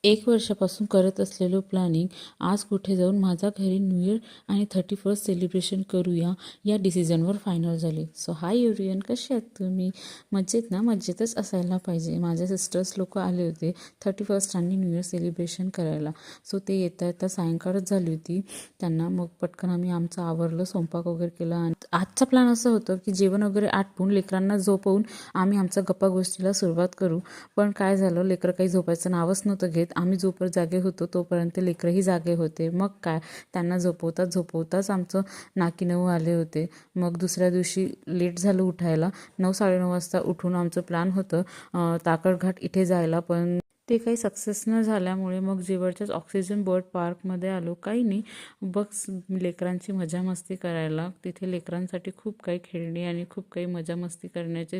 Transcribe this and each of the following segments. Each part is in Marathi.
1 वर्षापासून करत असलेलो प्लॅनिंग आज कुठे जाऊन माझ्या घरी न्यू इयर आणि 31st सेलिब्रेशन करूया या डिसिजनवर फायनल झाले. सो हाय एव्हरीवन, कसे आहात तुम्ही? मजेत ना? मजेतच असायला पाहिजे. माझे सिस्टर्स लोक आले होते 31st आणि न्यू इयर सेलिब्रेशन करायला. सो ते येता येता सायंकाळच झाली होती त्यांना. मग पटकन आम्ही आमचं आवरलं, स्वयंपाक वगैरे केला आणि आजचा प्लॅन असं होतं की जेवण वगैरे आटपून लेकरांना झोपवून आम्ही आमच्या गप्पा गोष्टीला सुरुवात करू. पण काय झालं, लेकरं काही झोपायचं नावच नव्हतं घेत. आम्ही जोपर्यंत जागे होतो तोपर्यंत लेकरंही जागे होते. मग काय, त्यांना झोपवताच आमचं नाकी 9 आले होते. मग दुसऱ्या दिवशी लेट झालं उठायला. 9-9:30 वाजता उठून आमचं प्लॅन होतं ताकळघाट इथे जायला, पण ते काही सक्सेस न झाल्यामुळे मग जवळच्याच ऑक्सिजन बर्ड पार्कमध्ये आलो. काही नाही, बस लेकरांची मजा मस्ती करायला. तिथे लेकरांसाठी खूप काही खेळणी आणि खूप काही मजा मस्ती करण्याचे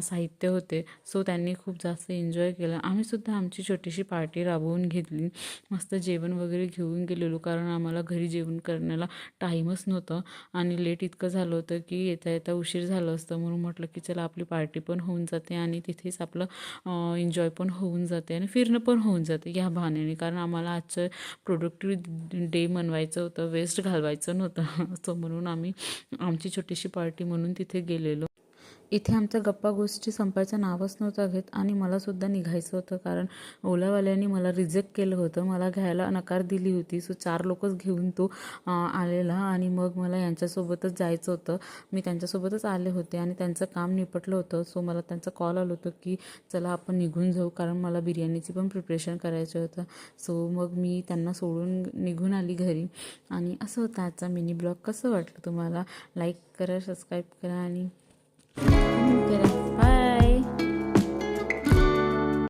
साहित्य होते. सो त्यांनी खूप जास्त एन्जॉय केलं. आम्हीसुद्धा आमची छोटीशी पार्टी राबवून घेतली. मस्त जेवण वगैरे घेऊन गेलेलो, कारण आम्हाला घरी जेवण करण्याला टाईमच नव्हतं आणि लेट इतकं झालं होतं की येता येता उशीर झालं असतं. म्हणून म्हटलं की चला आपली पार्टी पण होऊन जाते आणि तिथेच आपलं एन्जॉय पण होऊन जाते आणि फिरणं पण होऊन जाते ह्या बहाण्याने. कारण आम्हाला आजचं प्रोडक्टिव्ह डे मनवायचं होतं, वेस्ट घालवायचं नव्हतं. सो म्हणून आम्ही आमची छोटीशी पार्टी म्हणून तिथे गेलेलो. इथे आमच्या गप्पा गोष्टी संपायचं नावच नव्हतं घेत आणि मलासुद्धा निघायचं होतं, कारण ओलावाल्यांनी मला रिजेक्ट केलं होतं. मला घ्यायला नकार दिली होती. सो 4 लोकच घेऊन तो आलेला आणि मग मला यांच्यासोबतच जायचं होतं. मी त्यांच्यासोबतच आले होते आणि त्यांचं काम निपटलं होतं. सो मला त्यांचा कॉल आलं होतं की चला आपण निघून जाऊ, कारण मला बिर्याणीची पण प्रिपरेशन करायचं होतं. सो मग मी त्यांना सोडून निघून आली घरी. आणि असं होतं आजचा मिनी ब्लॉग. कसं वाटलं तुम्हाला? लाईक करा, सबस्क्राईब करा आणि कमेंट करा.